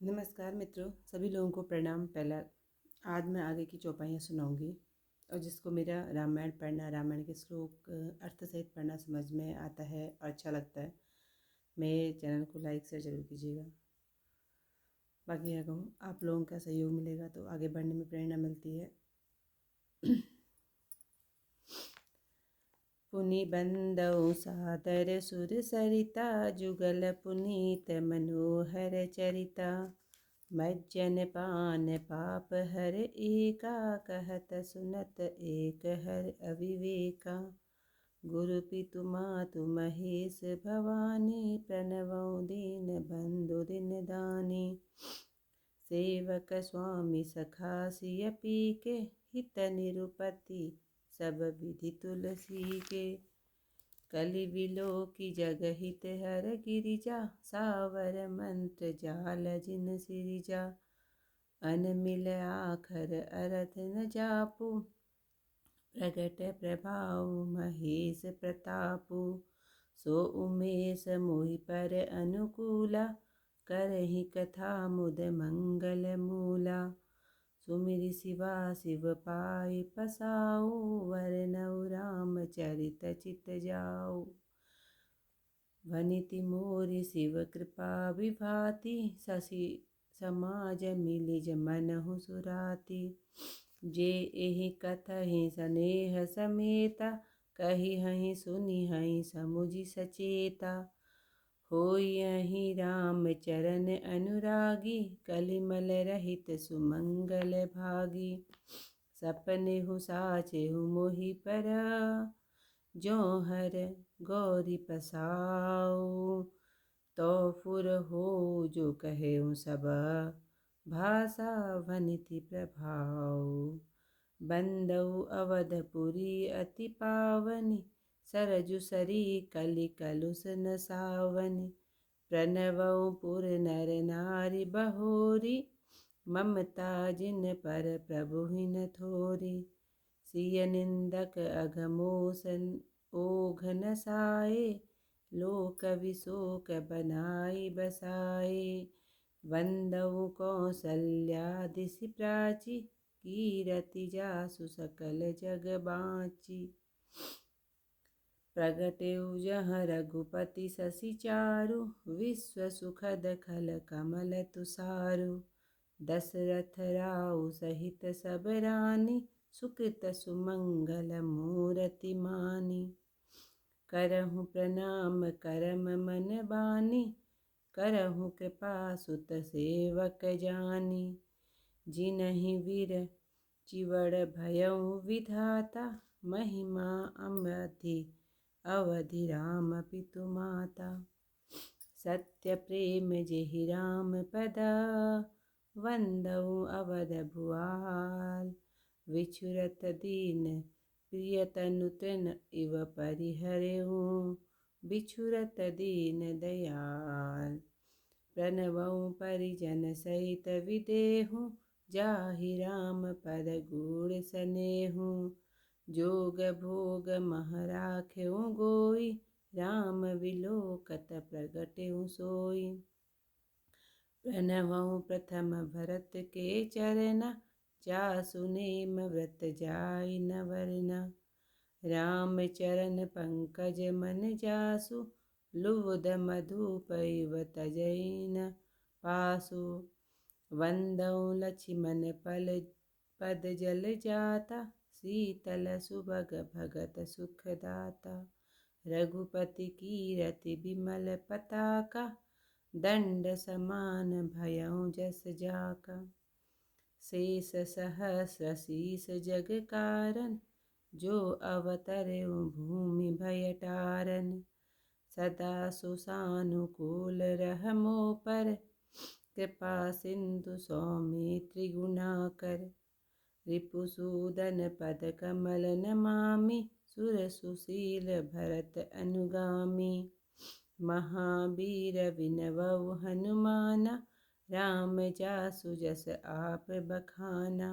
नमस्कार मित्रों, सभी लोगों को प्रणाम। पहला आज मैं आगे की चौपाइयाँ सुनाऊंगी और जिसको मेरा रामायण पढ़ना, रामायण के श्लोक अर्थ सहित पढ़ना समझ में आता है और अच्छा लगता है, मेरे चैनल को लाइक शेयर जरूर कीजिएगा। बाकी क्या कहूँ, आप लोगों का सहयोग मिलेगा तो आगे बढ़ने में प्रेरणा मिलती है। पुनि बंदौ सादर सुर सरिता, जुगल पुनीत मनोहर चरिता। मज्जन पान पाप हर एका, कहत सुनत एक हर अविवेका। गुरु पितु मातु महेश भवानी, प्रणवौ दीन बंधु दिन दानी। सेवक स्वामी सखा सिय पीके, हित निरुपति सब विधि तुलसी के। कलि विलो की जग हित हर गिरिजा, सावर मंत्र जाल जिन सिरिजा। अनमिल आखर अरथ न जापु, प्रगट प्रभाव महेश प्रतापु। सो उमेश मोहि पर अनुकूला, करहि कथा मुद मंगल मूला। सुमिरि शिवा शिव पाई पसाऊ, वरनऊ राम चरित चित जाऊ। वनिति मोरि शिव कृपा विभाति, शशि समाज मिलिज मनहु सुराति। जे एहि कथहि सनेह समेता, कही हहि सुनि हहि समुझि सचेता। होयहि राम चरण अनुरागी, कलिमल रहित सुमंगल भागी। सपनेहु साचेहु मोहि पर, ज्यों हर गौरी पसाऊ। तो फुर हो जो कहेउ सब, भाषा वनिति प्रभाऊ। बंदउ अवधपुरी अति पावनी, सरजु सरी कलि कलुष न सावनी। प्रणवउ पुर नर नारी बहोरी, ममता जिन पर प्रभु हिन थोरी। सिय निंदक अघमोस ओघ न साए, लोक विशोक बनाई बसाए। वंदउ कौसल्यादिसि प्राची, कीरति जासु सकल जग बाँची। प्रगटेउ जहाँ रघुपति शशि चारु, विश्व सुखद खल कमल तुषारु। दशरथ राउ सहित सब रानी, सुकृत सुमंगल मूरति मानी। करहु प्रणाम करम मन बानी, करहु कृपा सुत सेवक जानी। जिनहि वीर चिवड़ भयउ विधाता, महिमा अमधि अवधि राम पितु माता। सत्य प्रेम जेहि राम पदा, वंदउ अवध भुआल। विछुरत दीन प्रिय तनु तृण इव परिहरऊ, बिछुरत दीन दयाल। प्रणवउ परिजन सहित विदेहु, जाहि राम पद गूढ़ सनेहु। जोग भोग मह राखेउ गोई, राम विलोकत प्रगटेउ सोई। प्रणवउ प्रथम भरत के चरना, जासु नेम व्रत जाई न वरना। राम चरण पंकज मन जासु, लुब्ध मधुप इव तजई न पासु। वंदउ लक्ष्मण पद जल जाता, शीतल सुभग भगत सुख दाता। रघुपति कीरति बिमल पताका, दंड समान भयउ जस जाका। शेष सहस्र शीस जग कारण, जो अवतरउ भूमि भय टारन। सदा सुसानुकूल रह मो पर, कृपा सिंधु सौमित्री गुणाकर। रिपुसूदन पद कमल नमामि, सुर सुशील भरत अनुगामी। महावीर विनवउ हनुमाना, राम जासु जस आप बखाना।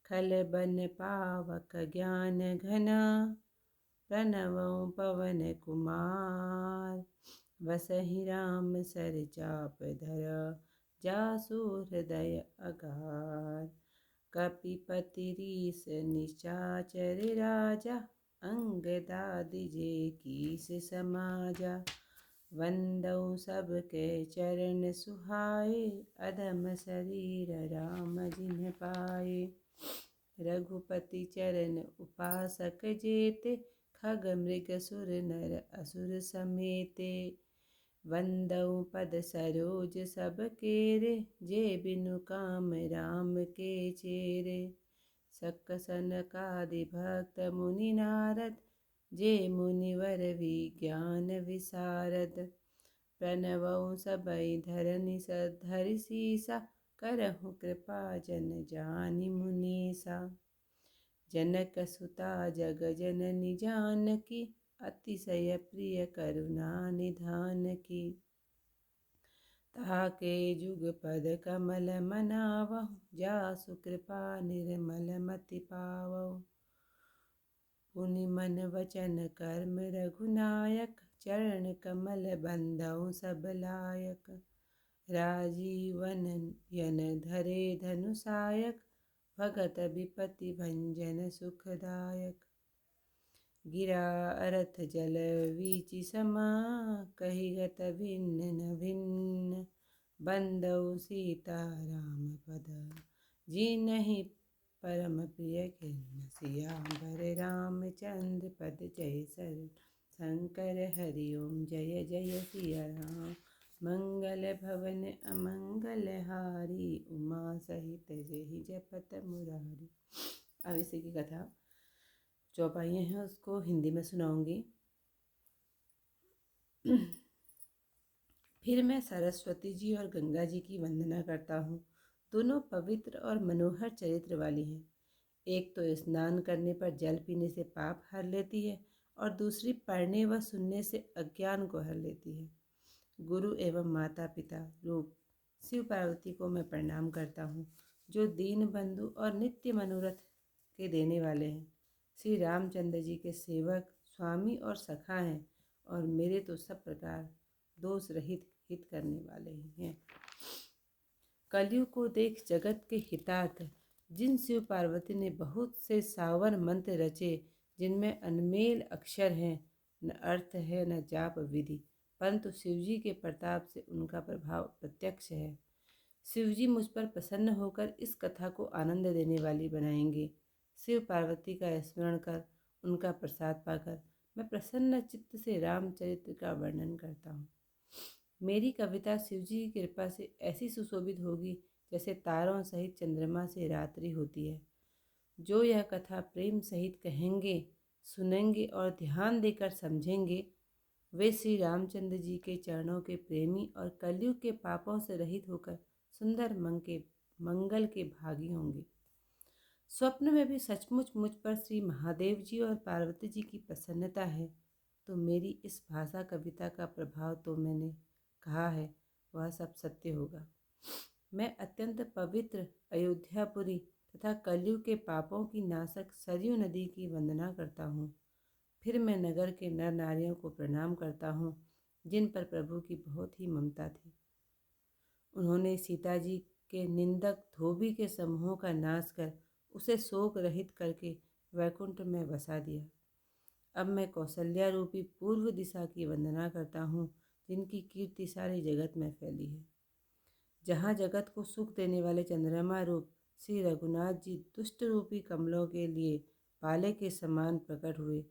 खल बन पावक ज्ञान घना, प्रणवउ पवन कुमार। वसहि राम सर चाप धर, जासु हृदय अगाध। कपिपति रीस निशाचर राजा, अंगदादि जे कीस समाजा। वंदौ सबके चरण सुहाए, अधम शरीर राम जिन्ह पाए। रघुपति चरण उपासक जेते, खग मृग सुर नर असुर समेते। वंदौ पद सरोज सब केरे, जे बिनु काम राम के चेरे। सक सनकादि भक्त मुनि नारद, जे मुनिवर विज्ञान विशारद। प्रणवौ सबइ धरनि धरि सीसा, करहु कृपा जन जानि मुनीसा। जनक सुता जग जननी जानकी, अतिशय प्रिय करुणा निधान की। ताके जुग पद कमल मनावहु, जासु कृपा निर्मल मति पावहु। पुनि मन वचन कर्म रघुनायक, चरण कमल बंधउ सब लायक। राजीवन यन धरे धनुषायक, भगत विपति भंजन सुखदायक। गिरा अरथ जल वीचि समा, कहिगत भिन्न न भिन्न। बंदौ सीता राम पद, जिनहि परम प्रिय खिन्न। सियावर रामचंद्र पद जय शरण, शंकर हरि ओम जय जय सिया राम। मंगल भवन अमंगल हारी, उमा सहित जेहि जपत मुरारी। अब इसी की कथा चौपाइयाँ हैं, उसको हिंदी में सुनाऊंगी। फिर मैं सरस्वती जी और गंगा जी की वंदना करता हूँ। दोनों पवित्र और मनोहर चरित्र वाली हैं। एक तो स्नान करने पर जल पीने से पाप हर लेती है, और दूसरी पढ़ने व सुनने से अज्ञान को हर लेती है। गुरु एवं माता पिता रूप शिव पार्वती को मैं प्रणाम करता हूँ, जो दीन बंधु और नित्य मनोरथ के देने वाले हैं। श्री रामचंद्र जी के सेवक, स्वामी और सखा हैं, और मेरे तो सब प्रकार दोष रहित हित करने वाले ही हैं। कलयुग को देख जगत के हितार्थ जिन शिव पार्वती ने बहुत से सावर मंत्र रचे, जिनमें अनमेल अक्षर हैं, न अर्थ है न जाप विधि, परंतु शिवजी के प्रताप से उनका प्रभाव प्रत्यक्ष है। शिवजी मुझ पर प्रसन्न होकर इस कथा को आनंद देने वाली बनाएंगे। शिव पार्वती का स्मरण कर, उनका प्रसाद पाकर मैं प्रसन्न चित्त से रामचरित्र का वर्णन करता हूँ। मेरी कविता शिवजी की कृपा से ऐसी सुशोभित होगी, जैसे तारों सहित चंद्रमा से रात्रि होती है। जो यह कथा प्रेम सहित कहेंगे, सुनेंगे और ध्यान देकर समझेंगे, वे श्री रामचंद्र जी के चरणों के प्रेमी और कलयुग के पापों से रहित होकर सुंदर मंगल के भागी होंगे। स्वप्न में भी सचमुच मुझ पर श्री महादेव जी और पार्वती जी की प्रसन्नता है, तो मेरी इस भाषा कविता का प्रभाव तो मैंने कहा है वह सब सत्य होगा। मैं अत्यंत पवित्र अयोध्यापुरी तथा कलयुग के पापों की नाशक सरयू नदी की वंदना करता हूँ। फिर मैं नगर के नर नारियों को प्रणाम करता हूँ, जिन पर प्रभु की बहुत ही ममता थी। उन्होंने सीता जी के निंदक धोबी के समूहों का नाश कर उसे शोक रहित करके वैकुंठ में बसा दिया। अब मैं कौशल्या रूपी पूर्व दिशा की वंदना करता हूँ, जिनकी कीर्ति सारे जगत में फैली है। जहाँ जगत को सुख देने वाले चंद्रमा रूप श्री रघुनाथ जी दुष्ट रूपी कमलों के लिए पाले के समान प्रकट हुए,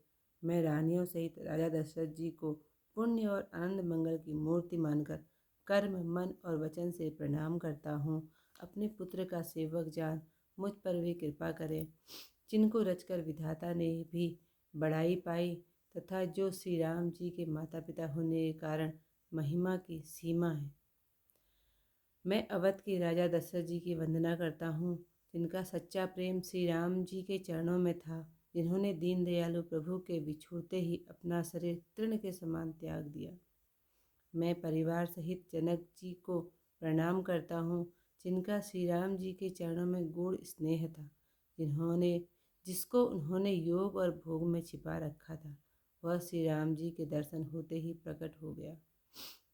मैं रानियों सहित राजा दशरथ जी को पुण्य और आनंद मंगल की मूर्ति मानकर कर्म, मन और वचन से प्रणाम करता हूँ। अपने पुत्र का सेवक जान मुझ पर भी कृपा करें, जिनको रचकर विधाता ने भी बड़ाई पाई तथा जो श्री राम जी के माता पिता होने के कारण महिमा की सीमा है। मैं अवध के राजा दशरथ जी की वंदना करता हूँ, जिनका सच्चा प्रेम श्री राम जी के चरणों में था, जिन्होंने दीन दयालु प्रभु के बिछुड़ते ही अपना शरीर तृण के समान त्याग दिया। मैं परिवार सहित जनक जी को प्रणाम करता हूँ, जिनका श्री राम जी के चरणों में गूढ़ स्नेह था, जिसको उन्होंने योग और भोग में छिपा रखा था, वह श्री राम जी के दर्शन होते ही प्रकट हो गया।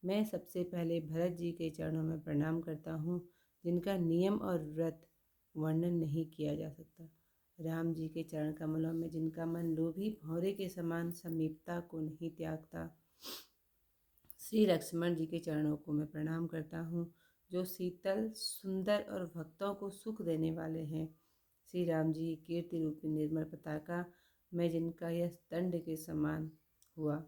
मैं सबसे पहले भरत जी के चरणों में प्रणाम करता हूँ, जिनका नियम और व्रत वर्णन नहीं किया जा सकता। राम जी के चरण कमलों में जिनका मन लोभी भौरे के समान समीपता को नहीं त्यागता। श्री लक्ष्मण जी के चरणों को मैं प्रणाम करता हूँ, जो शीतल, सुंदर और भक्तों को सुख देने वाले हैं। श्री राम जी कीर्ति रूपी निर्मल पताका में जिनका यश दंड के समान हुआ।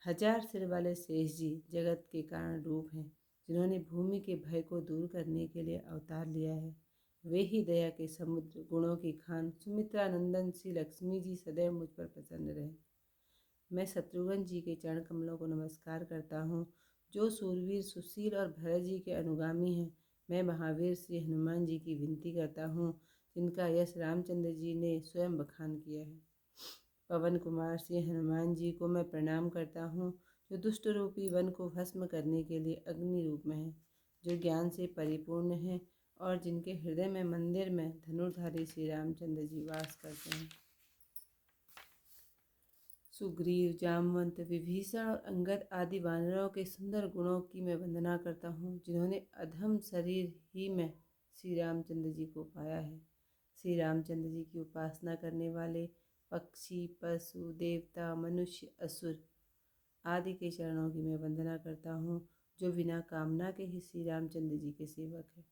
हजार सिर वाले शेष जी जगत के कारण रूप हैं, जिन्होंने भूमि के भय को दूर करने के लिए अवतार लिया है। वे ही दया के समुद्र, गुणों की खान, सुमित्रा नंदन श्री लक्ष्मी जी सदैव मुझ पर प्रसन्न रहे। मैं शत्रुघ्न जी के चरण कमलों को नमस्कार करता हूँ, जो सूरवीर, सुशील और भरत जी के अनुगामी हैं। मैं महावीर श्री हनुमान जी की विनती करता हूँ, जिनका यश रामचंद्र जी ने स्वयं बखान किया है। पवन कुमार श्री हनुमान जी को मैं प्रणाम करता हूँ, जो दुष्ट रूपी वन को भस्म करने के लिए अग्नि रूप में है, जो ज्ञान से परिपूर्ण है और जिनके हृदय में मंदिर में धनुर्धारी श्री रामचंद्र जी वास करते हैं। सुग्रीव, जामवंत, विभीषण और अंगद आदि वानरों के सुंदर गुणों की मैं वंदना करता हूँ, जिन्होंने अधम शरीर ही में श्री रामचंद्र जी को पाया है। श्री रामचंद्र जी की उपासना करने वाले पक्षी, पशु, देवता, मनुष्य, असुर आदि के चरणों की मैं वंदना करता हूँ, जो बिना कामना के ही श्री रामचंद्र जी के सेवक हैं।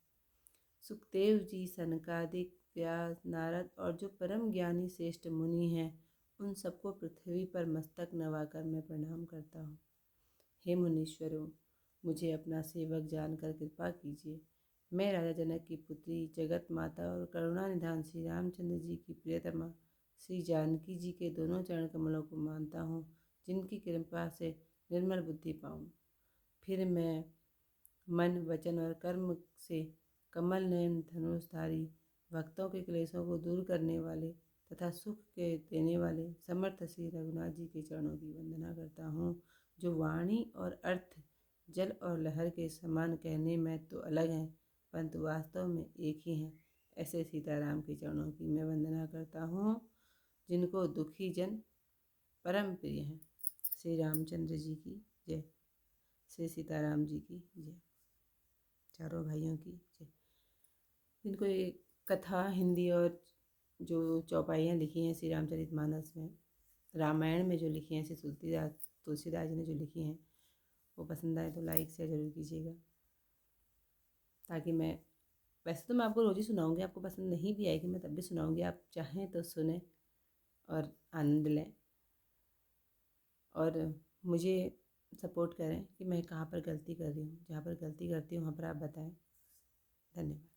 सुखदेव जी, सनकादिक, व्यास, नारद और जो परम ज्ञानी श्रेष्ठ मुनि हैं, उन सबको पृथ्वी पर मस्तक नवाकर मैं प्रणाम करता हूँ। हे मुनीश्वरों, मुझे अपना सेवक जानकर कृपा कीजिए। मैं राजा जनक की पुत्री, जगत माता और करुणा निधान श्री रामचंद्र जी की प्रियतमा श्री जानकी जी के दोनों चरण कमलों को मानता हूँ, जिनकी कृपा से निर्मल बुद्धि पाऊँ। फिर मैं मन, वचन और कर्म से कमल नयन धनुषधारी, भक्तों के क्लेशों को दूर करने वाले तथा सुख के देने वाले समर्थ श्री रघुनाथ जी के चरणों की वंदना करता हूँ, जो वाणी और अर्थ जल और लहर के समान कहने में तो अलग हैं, परंतु वास्तव में एक ही हैं। ऐसे सीताराम के चरणों की मैं वंदना करता हूँ, जिनको दुखी जन परम प्रिय हैं। श्री रामचंद्र जी की जय। श्री सीताराम जी की जय। चारों भाइयों की जय। जिनको ये कथा हिंदी और जो चौपाइयाँ लिखी हैं श्री रामचरितमानस में, रामायण में जो लिखी हैं श्री तुलसीदास जी ने जो लिखी हैं, वो पसंद आए तो लाइक शेयर जरूर कीजिएगा, ताकि मैं, वैसे तो मैं आपको रोज़ ही सुनाऊँगी, आपको पसंद नहीं भी आएगी मैं तब भी सुनाऊँगी, आप चाहें तो सुने और आनंद लें और मुझे सपोर्ट करें कि मैं कहाँ पर गलती कर रही हूँ। जहाँ पर गलती करती हूँ वहाँ पर आप बताएं। धन्यवाद।